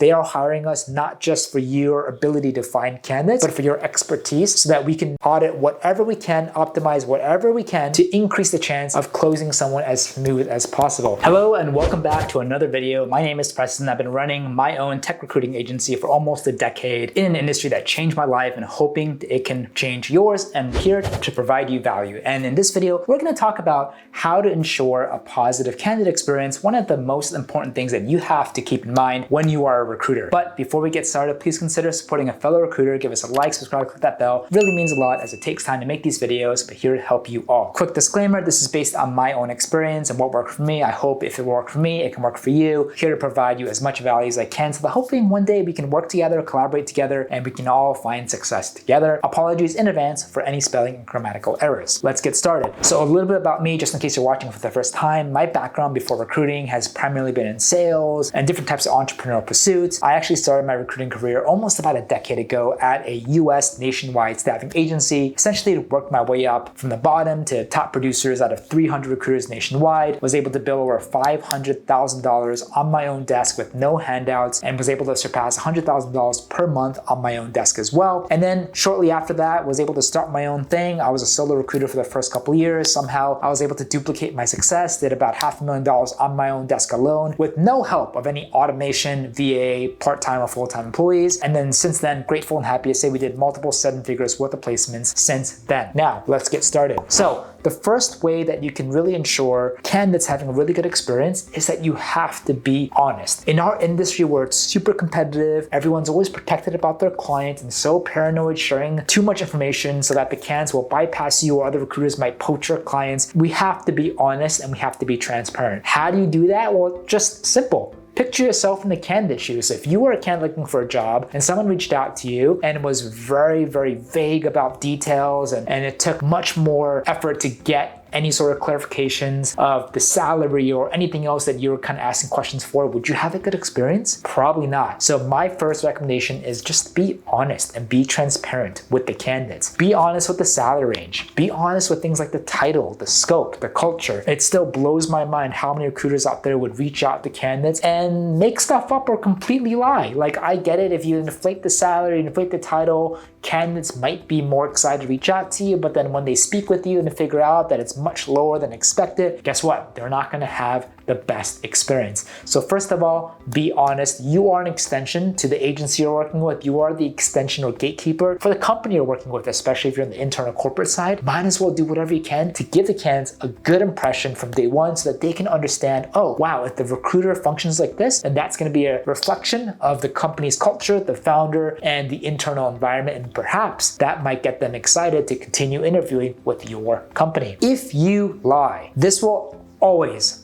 They are hiring us not just for your ability to find candidates, but for your expertise so that we can audit whatever we can, optimize whatever we can to increase the chance of closing someone as smooth as possible. Hello and welcome back to another video. My name is Preston. I've been running my own tech recruiting agency for almost a decade in an industry that changed my life and hoping it can change yours, and I'm here to provide you value. And in this video, we're going to talk about how to ensure a positive candidate experience, one of the most important things that you have to keep in mind when you are a recruiter. But before we get started, please consider supporting a fellow recruiter. Give us a like, subscribe, click that bell. It really means a lot as it takes time to make these videos, but here to help you all. Quick disclaimer, this is based on my own experience and what worked for me. I hope if it worked for me, it can work for you. Here to provide you as much value as I can so that hopefully one day we can work together, collaborate together, and we can all find success together. Apologies in advance for any spelling and grammatical errors. Let's get started. So a little bit about me, just in case you're watching for the first time. My background before recruiting has primarily been in sales and different types of entrepreneurial pursuits. I actually started my recruiting career almost about a decade ago at a US nationwide staffing agency. Essentially worked my way up from the bottom to top producers out of 300 recruiters nationwide. Was able to bill over $500,000 on my own desk with no handouts, and was able to surpass $100,000 per month on my own desk as well. And then shortly after that, was able to start my own thing. I was a solo recruiter for the first couple of years. Somehow I was able to duplicate my success, did about $500,000 on my own desk alone with no help of any automation, VA, part-time or full-time employees. And then since then, grateful and happy to say we did multiple seven figures worth of placements since then. Now, let's get started. So the first way that you can really ensure candidates having a really good experience is that you have to be honest. In our industry where it's super competitive, everyone's always protected about their clients and so paranoid sharing too much information so that the candidates will bypass you or other recruiters might poach your clients. We have to be honest and we have to be transparent. How do you do that? Well, just simple. Picture yourself in the candidate shoes. If you were a candidate looking for a job and someone reached out to you and was very, very vague about details and it took much more effort to get any sort of clarifications of the salary or anything else that you were kind of asking questions for, would you have a good experience? Probably not. So my first recommendation is just be honest and be transparent with the candidates. Be honest with the salary range. Be honest with things like the title, the scope, the culture. It still blows my mind how many recruiters out there would reach out to candidates and make stuff up or completely lie. Like, I get it, if you inflate the salary, inflate the title, candidates might be more excited to reach out to you, but then when they speak with you and they figure out that it's much lower than expected, guess what? They're not gonna have the best experience. So first of all, be honest. You are an extension to the agency you're working with. You are the extension or gatekeeper for the company you're working with, especially if you're on the internal corporate side. Might as well do whatever you can to give the candidates a good impression from day one so that they can understand, oh wow, if the recruiter functions like this, then that's gonna be a reflection of the company's culture, the founder, and the internal environment, and perhaps that might get them excited to continue interviewing with your company. If you lie, this will always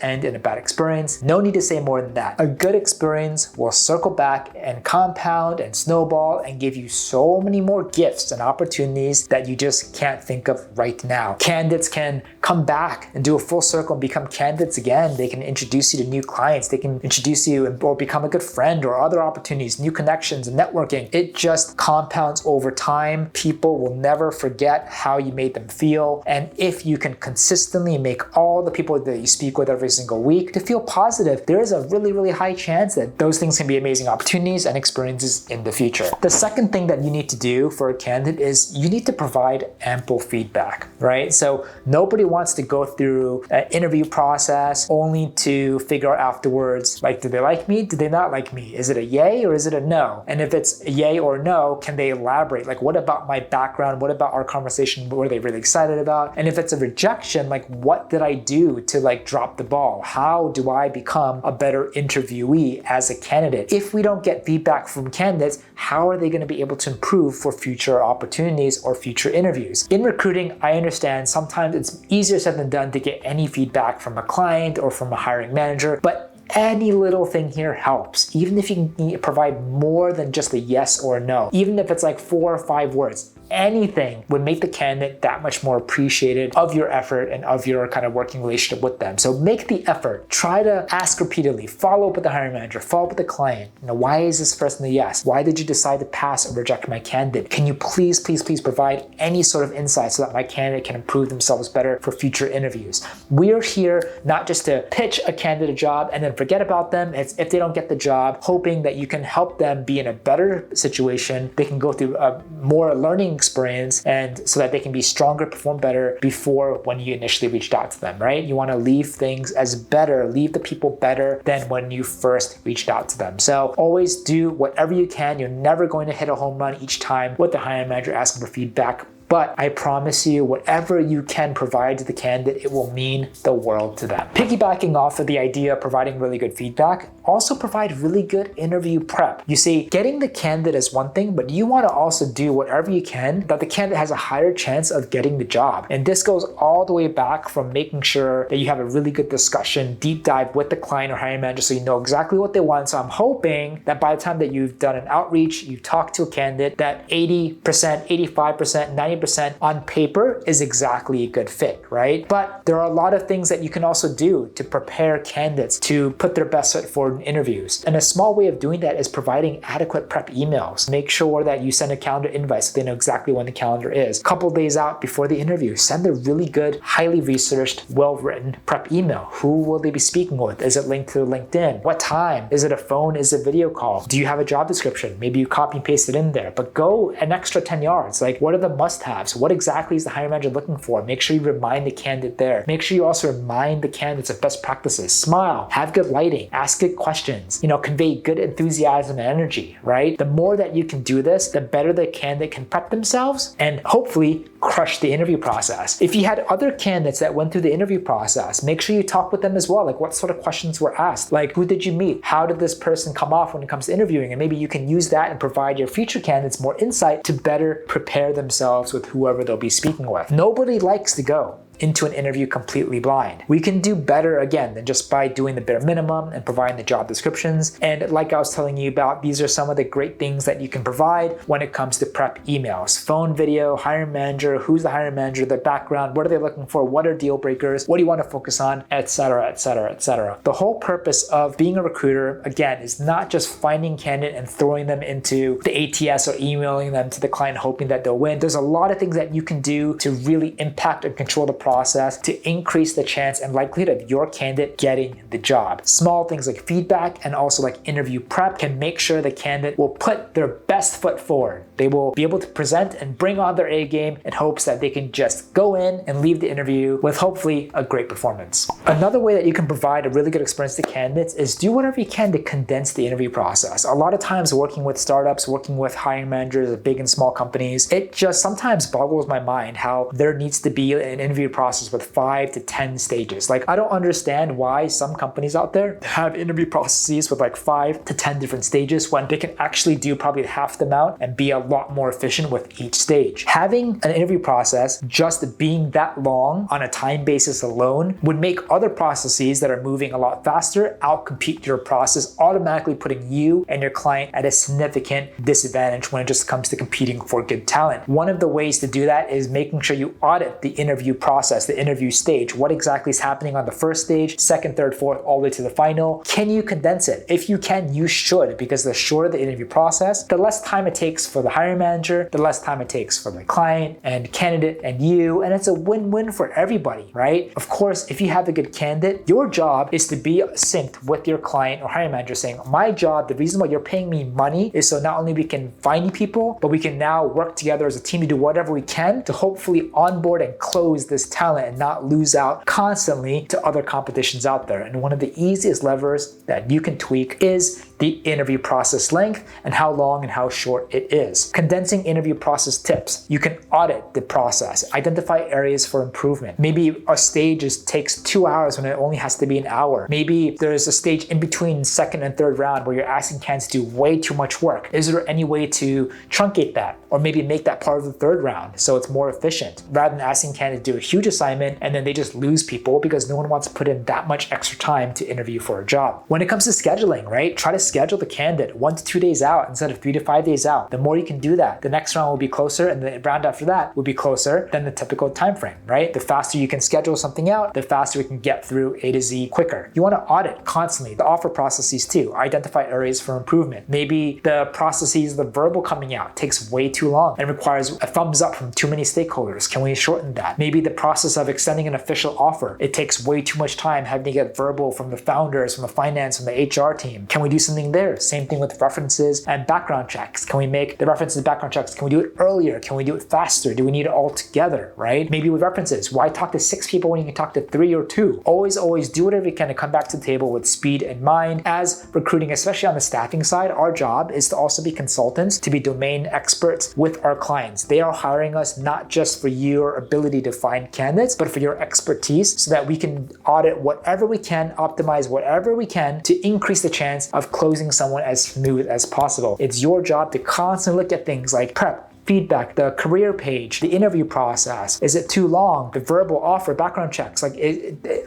end in a bad experience. No need to say more than that. A good experience will circle back and compound and snowball and give you so many more gifts and opportunities that you just can't think of right now. Candidates can come back and do a full circle and become candidates again. They can introduce you to new clients. They can introduce you or become a good friend or other opportunities, new connections and networking. It just compounds over time. People will never forget how you made them feel. And if you can consistently make all the people that you speak with every single week to feel positive, there is a really, really high chance that those things can be amazing opportunities and experiences in the future. The second thing that you need to do for a candidate is you need to provide ample feedback, right? So nobody wants to go through an interview process only to figure out afterwards, like, do they like me? Do they not like me? Is it a yay or is it a no? And if it's a yay or no, can they elaborate? Like, what about my background? What about our conversation? What were they really excited about? And if it's a rejection, like, what did I do to like drop the ball? How do I become a better interviewee as a candidate? If we don't get feedback from candidates, how are they going to be able to improve for future opportunities or future interviews? In recruiting, I understand sometimes it's easier said than done to get any feedback from a client or from a hiring manager, but any little thing here helps. Even if you can provide more than just a yes or a no, even if it's like 4 or 5 words, anything would make the candidate that much more appreciated of your effort and of your kind of working relationship with them. So make the effort. Try to ask repeatedly. Follow up with the hiring manager. Follow up with the client. Why is this person a yes? Why did you decide to pass or reject my candidate? Can you please provide any sort of insight so that my candidate can improve themselves better for future interviews? We are here not just to pitch a candidate a job and then forget about them if they don't get the job, hoping that you can help them be in a better situation. They can go through a more learning experience and so that they can be stronger, perform better before when you initially reached out to them, right? You want to leave things as better, leave the people better than when you first reached out to them. So always do whatever you can. You're never going to hit a home run each time with the hiring manager asking for feedback. But I promise you, whatever you can provide to the candidate, it will mean the world to them. Piggybacking off of the idea of providing really good feedback, also provide really good interview prep. You see, getting the candidate is one thing, but you want to also do whatever you can that the candidate has a higher chance of getting the job. And this goes all the way back from making sure that you have a really good discussion, deep dive with the client or hiring manager so you know exactly what they want. So I'm hoping that by the time that you've done an outreach, you've talked to a candidate, that 80%, 85%, 90% on paper is exactly a good fit, right? But there are a lot of things that you can also do to prepare candidates to put their best foot forward in interviews. And a small way of doing that is providing adequate prep emails. Make sure that you send a calendar invite so they know exactly when the calendar is. A couple days out before the interview, send a really good, highly researched, well-written prep email. Who will they be speaking with? Is it linked to LinkedIn? What time? Is it a phone? Is it a video call? Do you have a job description? Maybe you copy and paste it in there, but go an extra 10 yards. Like, what are the must-haves? What exactly is the hiring manager looking for? Make sure you remind the candidate there. Make sure you also remind the candidates of best practices. Smile, have good lighting, ask good questions, convey good enthusiasm and energy, right? The more that you can do this, the better the candidate can prep themselves and hopefully crush the interview process. If you had other candidates that went through the interview process, make sure you talk with them as well. Like, what sort of questions were asked? Like, who did you meet? How did this person come off when it comes to interviewing? And maybe you can use that and provide your future candidates more insight to better prepare themselves with whoever they'll be speaking with. Nobody likes to go into an interview completely blind. We can do better again than just by doing the bare minimum and providing the job descriptions. And like I was telling you about, these are some of the great things that you can provide when it comes to prep emails. Phone, video, hiring manager, who's the hiring manager, their background, what are they looking for, what are deal breakers, what do you want to focus on, etc., etc., etc. The whole purpose of being a recruiter, again, is not just finding candidate and throwing them into the ATS or emailing them to the client hoping that they'll win. There's a lot of things that you can do to really impact and control the process to increase the chance and likelihood of your candidate getting the job. Small things like feedback and also like interview prep can make sure the candidate will put their best foot forward. They will be able to present and bring on their A game in hopes that they can just go in and leave the interview with hopefully a great performance. Another way that you can provide a really good experience to candidates is do whatever you can to condense the interview process. A lot of times working with startups, working with hiring managers at big and small companies, it just sometimes boggles my mind how there needs to be an interview process with 5 to 10 stages. Like, I don't understand why some companies out there have interview processes with like 5 to 10 different stages when they can actually do probably half the amount and be a lot more efficient with each stage. Having an interview process just being that long on a time basis alone would make other processes that are moving a lot faster outcompete your process, automatically putting you and your client at a significant disadvantage when it just comes to competing for good talent. One of the ways to do that is making sure you audit the interview process, the interview stage. What exactly is happening on the first stage, second, third, fourth, all the way to the final? Can you condense it? If you can, you should, because the shorter the interview process, the less time it takes for the hiring manager, the less time it takes for the client and candidate and you, and it's a win-win for everybody, right? Of course, if you have a good candidate, your job is to be synced with your client or hiring manager saying, my job, the reason why you're paying me money is so not only we can find you people, but we can now work together as a team to do whatever we can to hopefully onboard and close this talent and not lose out constantly to other competitions out there. And one of the easiest levers that you can tweak is the interview process length and how long and how short it is. Condensing interview process tips. You can audit the process, identify areas for improvement. Maybe a stage takes 2 hours when it only has to be an hour. Maybe there's a stage in between second and third round where you're asking candidates to do way too much work. Is there any way to truncate that or maybe make that part of the third round so it's more efficient rather than asking candidates to do a huge assignment and then they just lose people because no one wants to put in that much extra time to interview for a job. When it comes to scheduling, right? Try to schedule the candidate 1 to 2 days out instead of 3 to 5 days out. The more you can do that, the next round will be closer, and the round after that will be closer than the typical time frame, right? The faster you can schedule something out, the faster we can get through A to Z quicker. You want to audit constantly the offer processes too. Identify areas for improvement. Maybe the processes, the verbal coming out takes way too long and requires a thumbs up from too many stakeholders. Can we shorten that? Maybe the process of extending an official offer, it takes way too much time having to get verbal from the founders, from the finance, from the HR team. Can we do something there? Same thing with references and background checks. Can we make the references and background checks, can we do it earlier? Can we do it faster? Do we need it all together, right? Maybe with references, why talk to 6 people when you can talk to 3 or 2? Always do whatever you can to come back to the table with speed in mind. As recruiting, especially on the staffing side, our job is to also be consultants, to be domain experts with our clients. They are hiring us not just for your ability to find candidates, but for your expertise so that we can audit whatever we can, optimize whatever we can to increase the chance of closing someone as smooth as possible. It's your job to constantly look at things like prep, feedback, the career page, the interview process. Is it too long? The verbal offer, background checks. Like,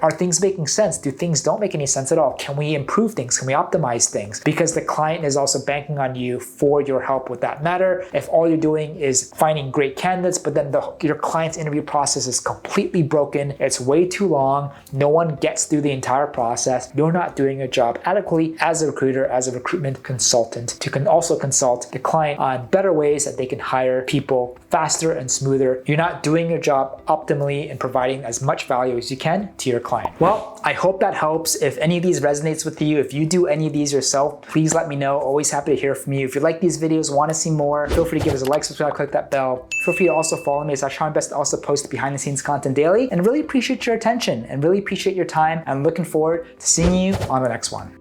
are things making sense? Do things don't make any sense at all? Can we improve things? Can we optimize things? Because the client is also banking on you for your help with that matter. If all you're doing is finding great candidates, but then your client's interview process is completely broken, it's way too long, no one gets through the entire process, you're not doing your job adequately as a recruiter, as a recruitment consultant, to also consult the client on better ways that they can hire people faster and smoother. You're not doing your job optimally and providing as much value as you can to your client. Well, I hope that helps. If any of these resonates with you, if you do any of these yourself, please let me know. Always happy to hear from you. If you like these videos, want to see more, feel free to give us a like, subscribe, click that bell. Feel free to also follow me as I try my best to also post behind the scenes content daily, and really appreciate your attention and really appreciate your time. I'm looking forward to seeing you on the next one.